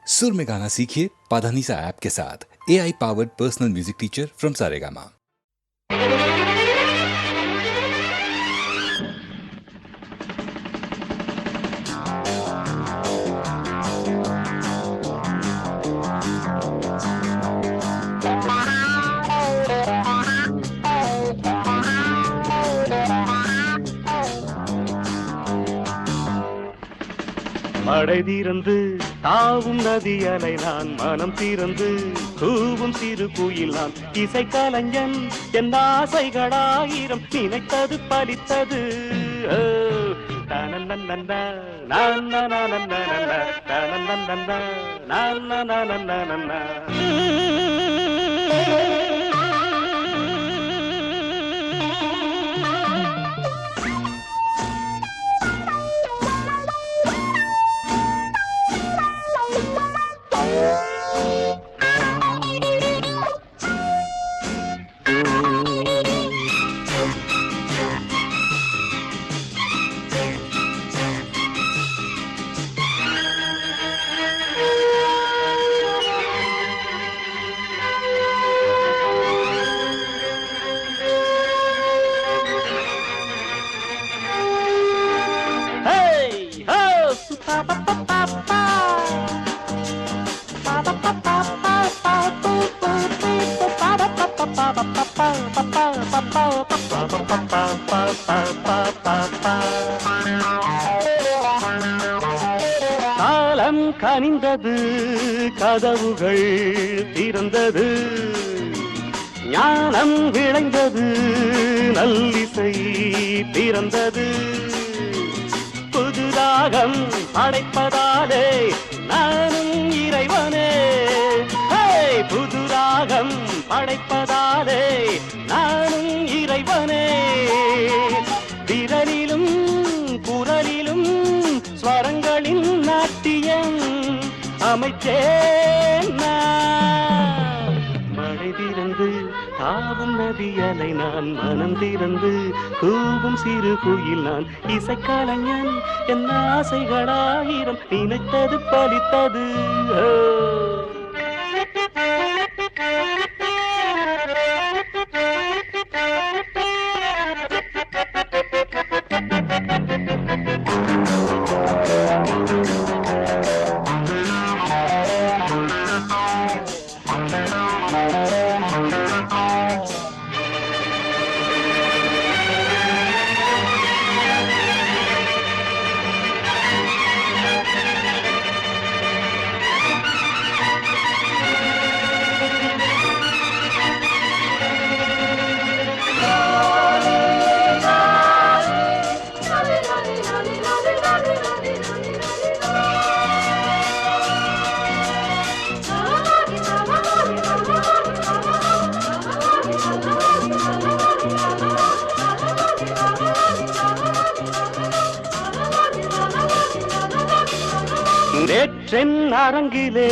सुर में गाना सीखिए पाधानीसा ऐप के साथ। AI powered personal music teacher from Saregama. மழை தீர்ந்து தாவும் நதி அலை நான் மனம் தீர்ந்து கூவும் சிறு குயில் நான் இசை கலைஞன் என் ஆசைகளாயிரம் நினைத்தது பலித்தது காலம் கனிந்தது, கதவுகள் திறந்தது, ஞானம் விளைந்தது, நல்லிசை பிறந்தது. புதுராகம் படைப்பதாலே நானும் இறைவனே, புதுராகம் படைப்பதாலே நானும் இறைவனே. விரலிலும் குரலிலும் ஸ்வரங்களின் நாட்டியம் அமைச்சேன் நான். மழை திறந்து தாவும் நதி அலை நான் மனம் திறந்து கூவும் சிறு குயில் நான் இசைக்கலைஞன் என் ஆசைகளாயிரம் நினைத்தது பலித்தது. நேற்றென் அரங்கிலே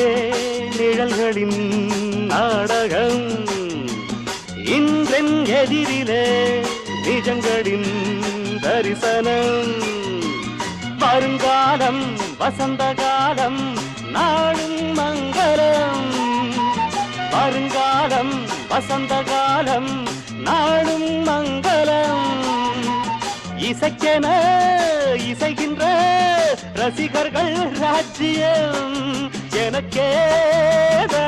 நிழல்களின் நாடகம், இன்றென் எதிரிலே நிஜங்களின் தரிசனம். வருங்காலம் வசந்த காலம் நாடும் மங்களம், வருங்காலம் வசந்த காலம் நாடும் மங்களம். இசைக்கென இசைகின்ற ரசிகர்கள் ராஜ்யம் எனக்கேதான்.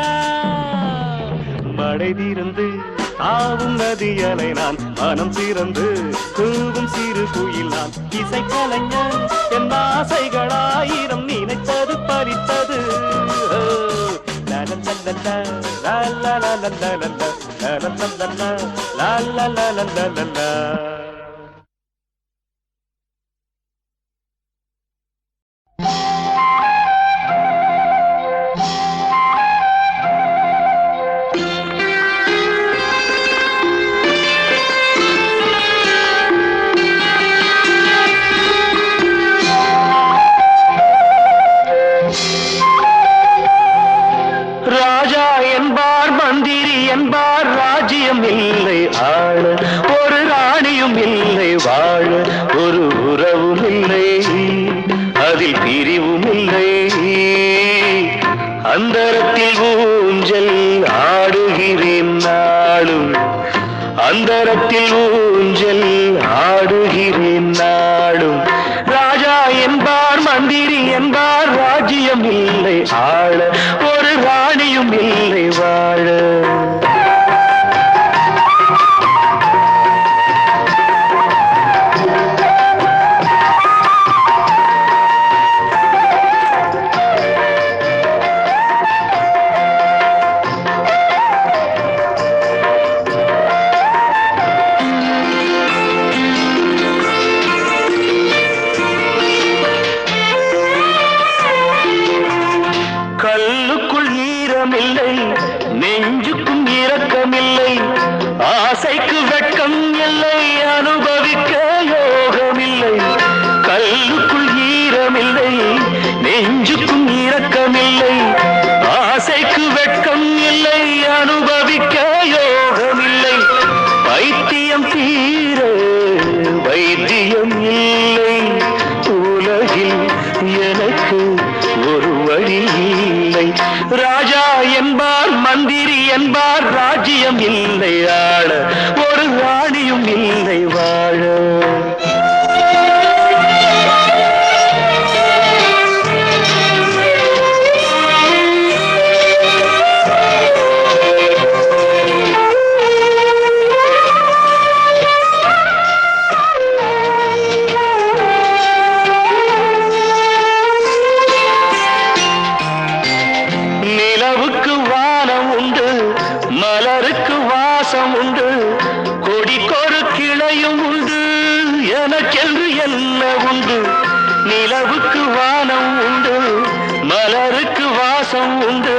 மழை தீர்ந்து தாவும் நதி அலை நான் மனம் திறந்து கூவும் சிறு குயில் நான் இசைக்கலைஞன் என் ஆசைகளாயிரம் நினைத்தது பலித்தது. என்பார் ராஜ்யம் இல்லை ஆள, ஒரு ராணியும் இல்லை வாழ, ஒரு உறவும் இல்லை அதில் பிரிவும் இல்லை. அந்தரத்தில் ஊஞ்சல் ஆடுகிறேன் நாளும், அந்தரத்தில் ஊஞ்சல் ஆடுகிறேன் நாளும். ராஜா என்பார் மந்திரி என்பார் ராஜ்யம் இல்லை ஆள, ஒரு ராணியும் இல்லை வாழ. கல்லுக்குள் ஈரமில்லை, நெஞ்சுக்கும் இரக்கமில்லை, ஆசைக்கு வெட்கம் இல்லை, அனுபவிக்க யோகமில்லை. கல்லுக்குள் ஈரமில்லை, நெஞ்சுக்கும் இரக்கமில்லை, ஆசைக்கு வெட்கம் இல்லை, அனுபவிக்க யோகமில்லை. வைத்தியம் தீர வைத்தியம் இல்லை, உலகில் எனக்கு ஒரு வழி இல்லை. ராஜா என்பார் மந்திரி என்பார் ராஜ்யம் இல்லை ஆள, ஒரு ராணியும் இல்லை வாழ. நிலவுக்கு வானம் உண்டு, மலருக்கு வாசம் உண்டு, கொடிக்கொரு கிளையும் உண்டு, எனக்கென்று என்ன உண்டு. நிலவுக்கு வானம் உண்டு, மலருக்கு வாசம் உண்டு,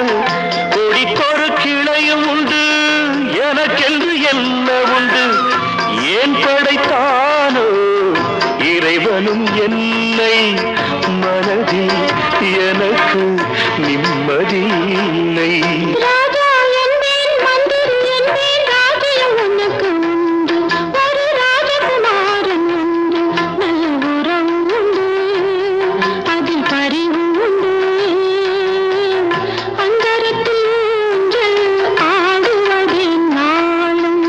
கொடிக்கொரு கிளையும் உண்டு, எனக்கென்று என்ன உண்டு. ஏன் படைத்தானோ இறைவனும் என்னை, மனதில் எனக்கு நிம்மதி இல்லை. ராஜா என்பேன் மந்திரி என்பேன் ராஜ்யம் உனக்கு உண்டு, ஒரு ராஜகுமாரன் உண்டு, நல்ல உறவு உண்டு, அதில் பரிவு உண்டு. அந்தரத்தில் ஊஞ்சல் ஆடுவதே நாளும்.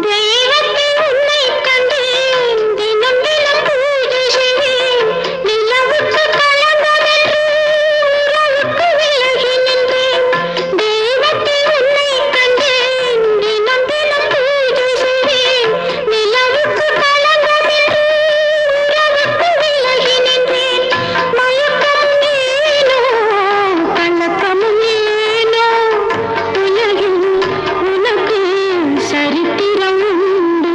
தெய்வத்தில் உன்னைக் கண்டேன், தினம் தினம் பூஜை செய்தேன், நிலவுக்கு களங்கமென்று உறவுக்கு விலகி நின்றேன். தெய்வத்தில் உன்னைக் கண்டேன், தினம் தினம் பூஜை செய்தேன், நிலவுக்கு களங்கமென்று உறவுக்கு விலகி நின்றேன். மயக்கம் ஏனோ கலக்கமும் ஏனோ, உலகில் உனக்கு சரித்திரம் உண்டு.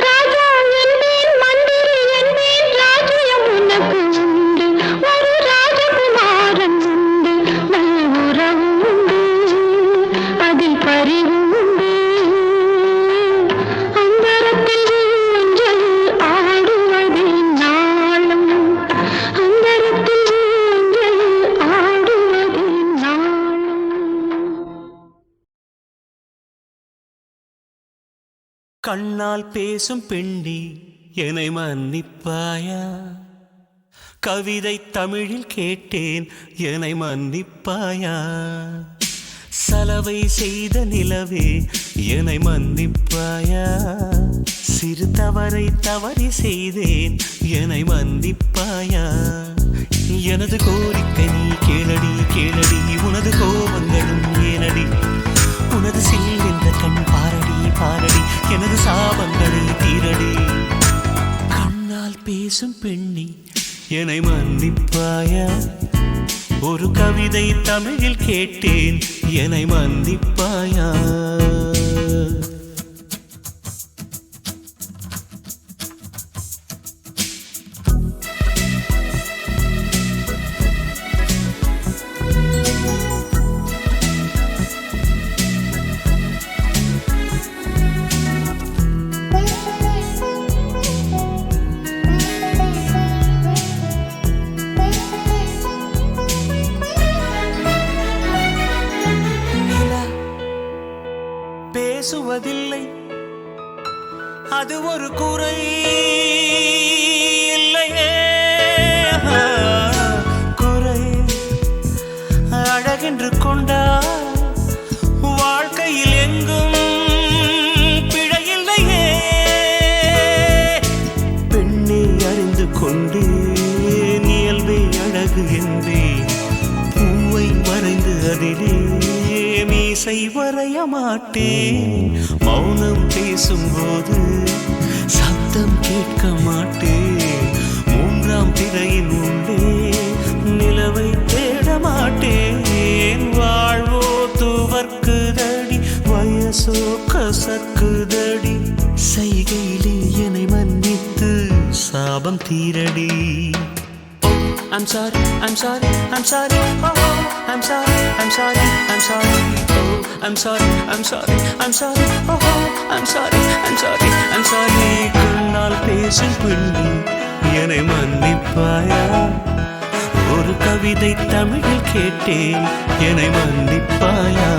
ராஜா என்பேன் மந்திரி என்பேன் ராஜ்யம் உனக்கு உண்டு, ஒரு ராஜகுமாரன் உண்டு, நல்ல உறவு உண்டு, அதில் பரிவு உண்டு. அந்தரத்தில் ஊஞ்சல் ஆடுவதே நாளும், அந்தரத்தில் ஊஞ்சல் ஆடுவதே நாளும். கண்ணால் பேசும் பெண்ணி என்னை மன்னிப்பாயா, கவிதை தமிழில் கேட்டேன் என்னை மன்னிப்பாயா, சலவை செய்த நிலவே என்னை மன்னிப்பாயா, சிறு தவறை தவறி செய்தேன் என்னை மன்னிப்பாயா. எனது கோரிக்கை நீ கேளடி கேளடி, உனது கோபங்களும் ஏனடி, உனது சில்லென்ற கண் பாரடி பாரடி, எனது சாபங்களை தீரடி. கண்ணால் பேசும் பெண்ணி என்னை மன்னிப்பாயா, ஒரு கவிதை தமிழில் கேட்டேன் என்னை மன்னிப்பாயா. அது ஒரு குறை இல்லையே. குறை அழகென்று கொண்டால் வாழ்க்கையில் எங்கும் பிழையில்லையே. பெண்ணை அறிந்து கொண்டேன் இயல்பே அழகு என்பேன். பூவை வரைந்து அதிலே மீசை வரைய மாட்டேன். மௌனம் பேசும்போது சத்தம் கேட்க மாட்டேன். மூன்றாம் திரையின் உள்ளே நிலவை தேட மாட்டேன். வாழ்வோ துவர்க்குதடி வயசோ கசக்குதடி. செய்கையிலே என்னை மன்னித்து சாபம் தீரடி. I'm sorry, I'm sorry, I'm sorry, oh, I'm sorry, I'm sorry, I'm sorry, oh, I'm sorry, I'm sorry, I'm sorry, oh, I'm sorry, I'm sorry, I'm sorry. கண்ணால் பேசும் பெண்ணே என்னை மன்னிப்பாயா? ஒரு கவிதை தமிழில் கேட்டேன் என்னை மன்னிப்பாயா?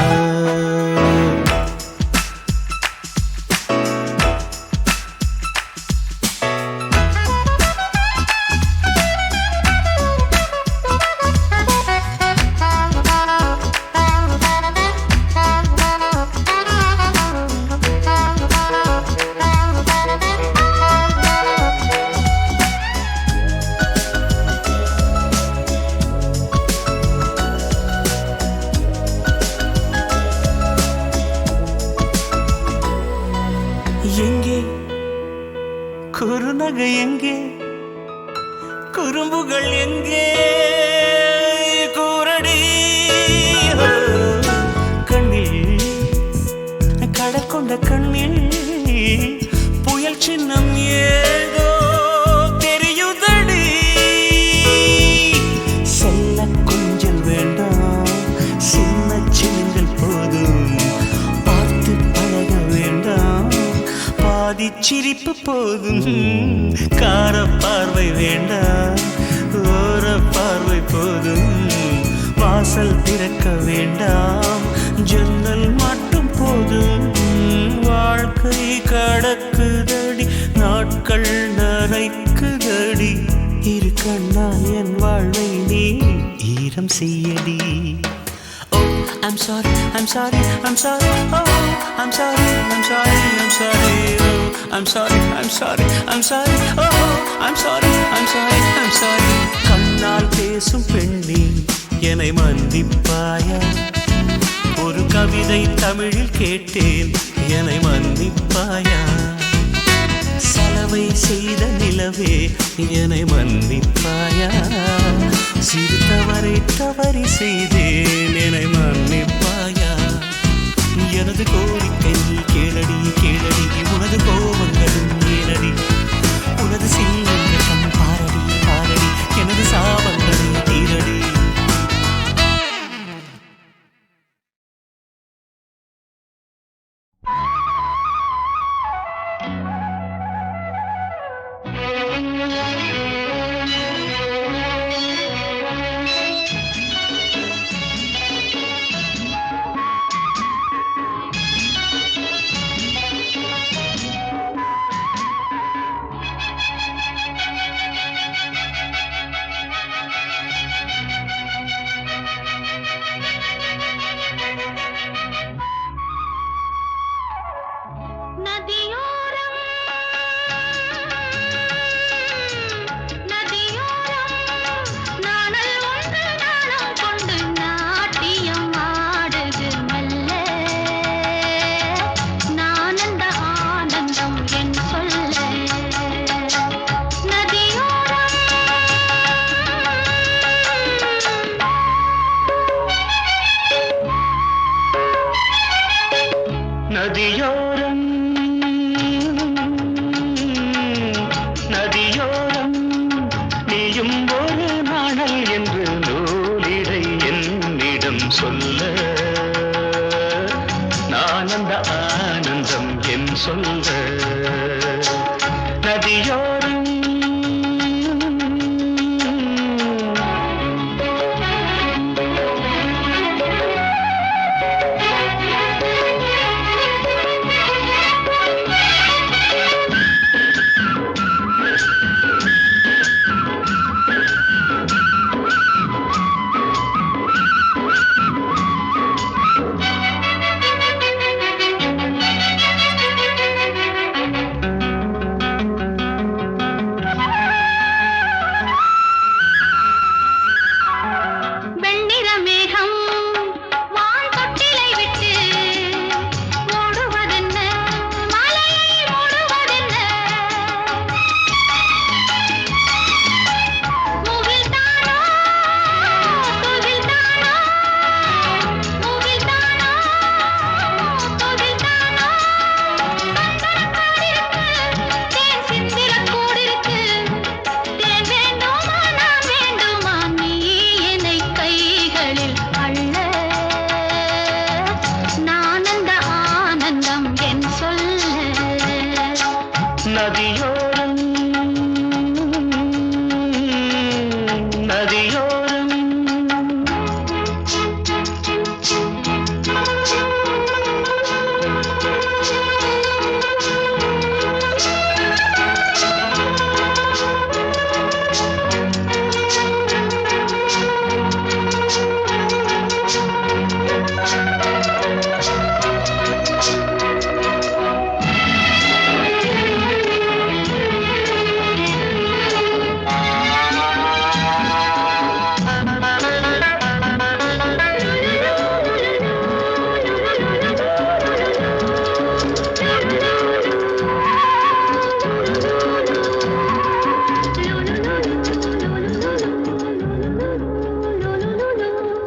எங்கே குறுநகை, எங்கே குறும்புகள், எங்கே கூரடி. கண்ணில் கடல் கொண்ட கண்ணில் புயல் சின்னம் ஏதோ தெரியுதடி. செல்ல கொஞ்சல் வேண்டாம், சின்ன சின்னங்கள் போதும். பார்த்து பழக வேண்டாம், பாதி சிரிப்பு போதும். கார பார்வை வேண்டாம், ஓர பார்வை போதும். வாசல் திறக்க வேண்டாம், ஜன்னல் மட்டும் போதும். வாழ்க்கை கடக்குதடி, நாட்கள் நரைக்குதடி. இரு கண்ணால் என் வாழ்வை நீ ஈரம் செய்யடி. I'm sorry, I'm sorry, I'm sorry, oh, I'm sorry, I'm sorry, I'm sorry, oh, I'm sorry, I'm sorry, I'm sorry, oh, I'm sorry, I'm sorry, I'm sorry. கண்ணால் பேசும் பெண்ணே என்னை மன்னிப்பாயா? ஒரு கவிதை தமிழில் கேட்டேன் என்னை மன்னிப்பாயா? சலவை செய்த நிலவே என்னை மன்னிப்பாயா? சிறு தவறை தவறி செய்தேன் என்னை மன்னிப்பாயா? எனது கோரிக்கை கேளடி கேளடி, உனது கோபங்களும் ஏனடி? உனது சீனங்கள் பாரடி பாரடி, எனது சாபங்களை தீரடி. நதியோரம் நதியோரம் நீயும் ஒரு நாணல் என்று நூலிடை என்னிடம் சொல்ல, நான் அந்த ஆனந்தம் என் சொல்ல. நதியோரம் நதியோரம் நதியோரம்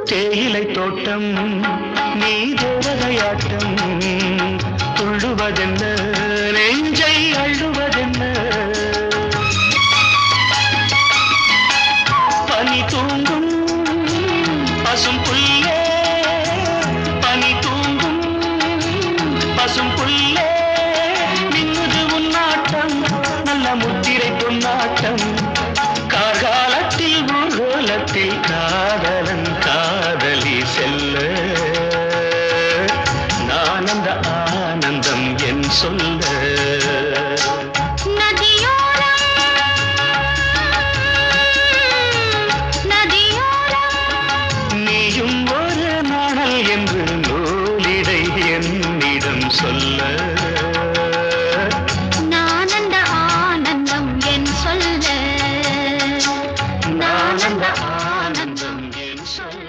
தேயிலை தோட்டம் நீ தேவதையாட்டம் துள்ளுவதென்ன நெஞ்சை அள்ளுவதென்ன பனி தூங்கும் பசும் புல்லே பனி தூங்கும் பசும் புல்லே மின்னுது உன்னாட்டம் நல்ல முத்திரை பொன்னாட்டம் கார்காலத்தில் பூகோளத்தில் காதலன் காதலி செல்ல நான் அந்த ஆனந்தம் என் சொல்ல நதியோரம் நதியோரம் நீயும் ஒரு நாணல் என்று நூலிடை என்னிடம் சொல்ல நான் அந்த ஆனந்தம் என் சொல்ல நான் அந்த ஆனந்தம் என் சொல்ல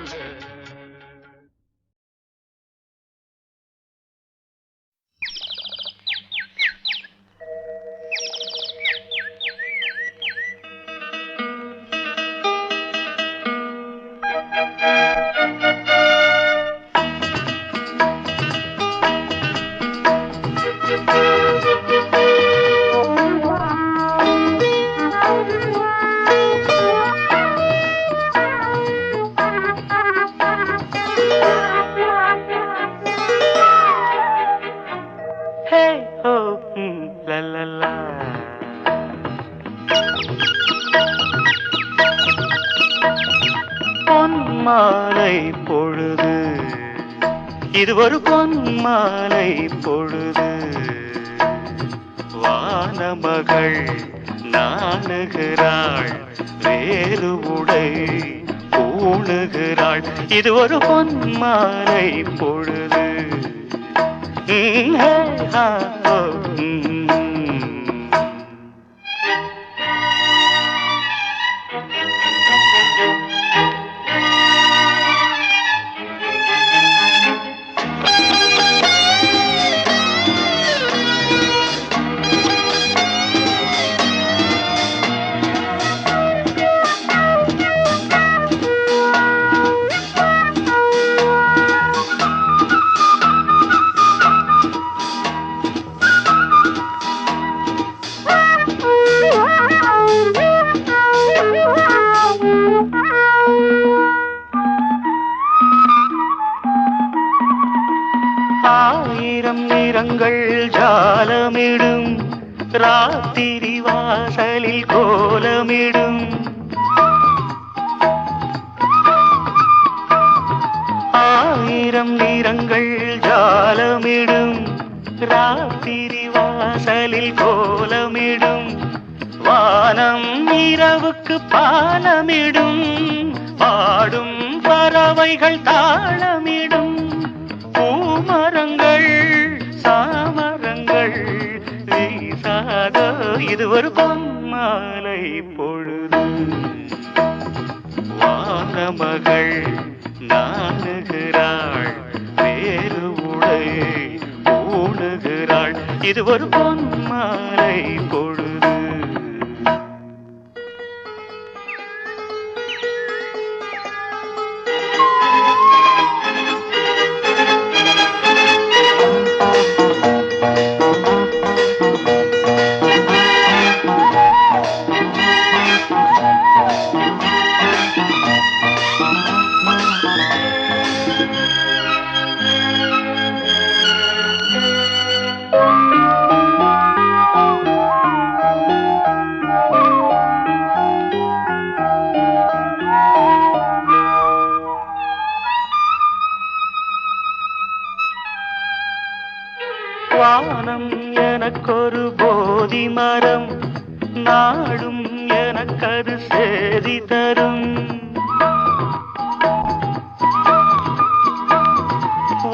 Hey ho, la la la. பொன்மாலை பொழுது இது ஒரு பொன்மாலை பொழுது வானமகள் நாணுகிறாள் வேறு உடை பூணுகிறாள் இது ஒரு பொன்மாலை பொழுது ஆயிரம் நிறங்கள் ஜாலமிடும் ராத்திரி வாசலில் கோலமிடும் ஆயிரம் நிறங்கள் ஜாலமிடும் ராத்திரி வாசலில் கோலமிடும் வானம் இரவுக்கு பாலமிடும் பாடும் பறவைகள் தாளமிடும் பூமரங்கள் சாமரங்கள் வீசாத இது ஒரு பொன்மாலை பொழுது வானமகள் நாணுகிறாள் வேறு உடை பூணுகிறாள் இது ஒரு பொன்மாலை பொழுது போதி மரம் நாடும் எனக்கது சேதி தரும்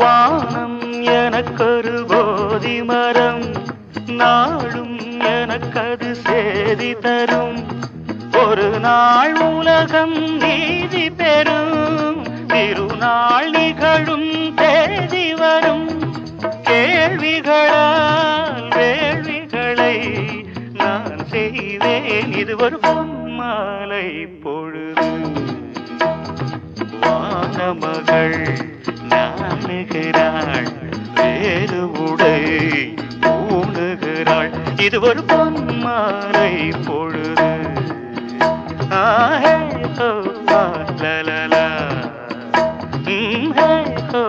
வானம் எனக்கொரு போதி மரம் நாடும் எனக்கது சேதி தரும் ஒரு நாள் உலகம் நீதி பெறும் திருநாள் நிகழும் தேதி வரும் கேள்விகளால் வேள்விகளை நான் செய்வேன் இது ஒரு பொன்மாலை பொழுது வானமகள் நாணுகிறாள் வேறு உடை ஊணுகிறாள் இது ஒரு பொன்மாலை பொழுது ஆஹே ஹோ லலலா ஹே ஹோ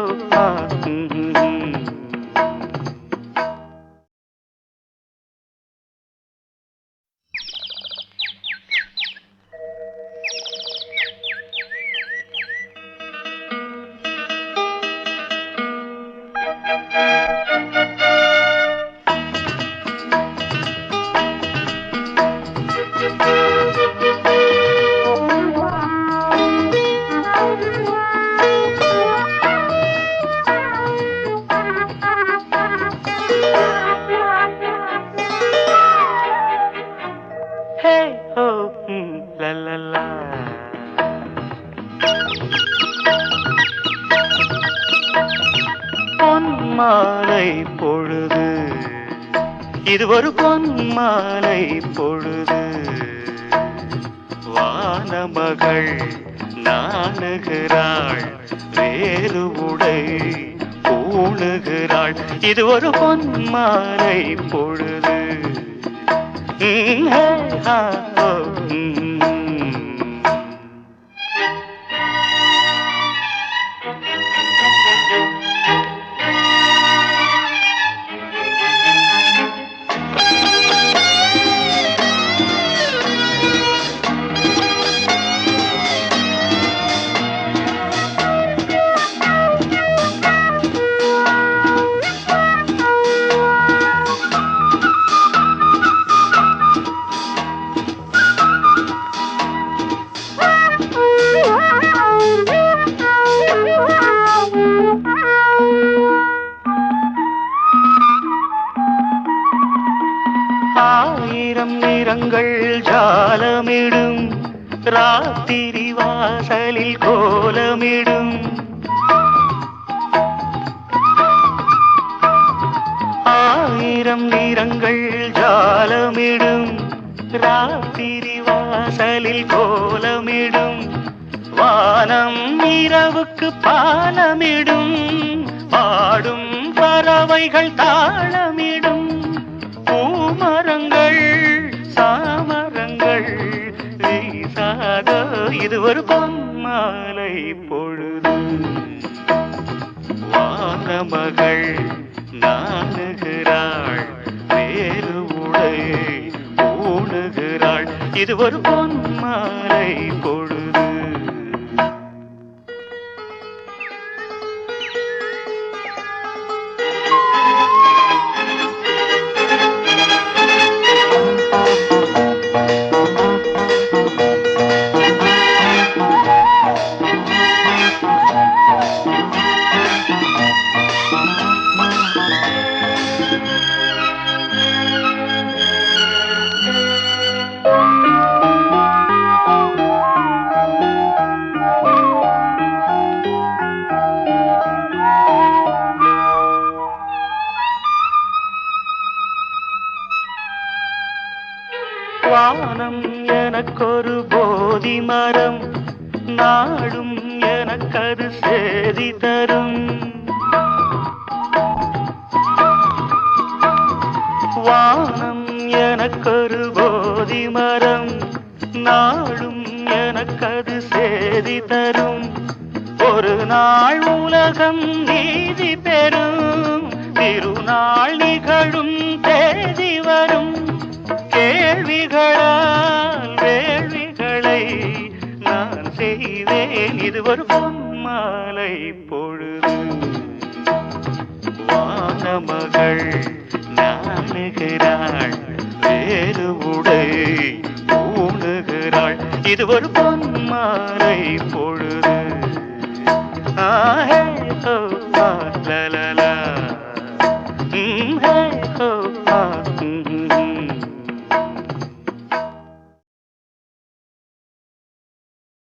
பொன்மாலை பொழுது இது ஒரு பொன்மாலை பொழுது வானமகள் நாணுகிறாள் வேறு உடை ஊணுகிறாள் இது ஒரு பொன்மாலை பொழுது ஆயிரம் நிறங்கள் ஜாலமிடும் ராத்திரி வாசலில் கோலமிடும் ஆயிரம் நிறங்கள் ஜாலமிடும் ராத்திரி வாசலில் கோலமிடும் வானம் இரவுக்கு பாலமிடும் பாடும் பறவைகள் தாளமிடும் பூமரங்கள் சாமரங்கள் வீசாதோ இது ஒரு பொன்மாலை பொழுது வானமகள் நாணுகிறாள் வேறு உடை ஊணுகிறாள் இது ஒரு பொன்மாலை பொழுது வானம் எனக்கொரு போதி மரம் நாடும் எனக்கது சேதி தரும் வானம் எனக்கொரு போதி மரம் நாடும் எனக்கது சேதி தரும் ஒரு நாள் உலகம் நீதி பெறும் திருநாள் நிகழும் தேதி வரும் கேள்விகளால் வேள்விகளை நான் செய்வேன் இது ஒரு பொன்மாலை பொழுது வானமகள் நாணுகிறாள் வேறு உடை பூணுகிறாள் இது ஒரு பொன்மாலை பொழுது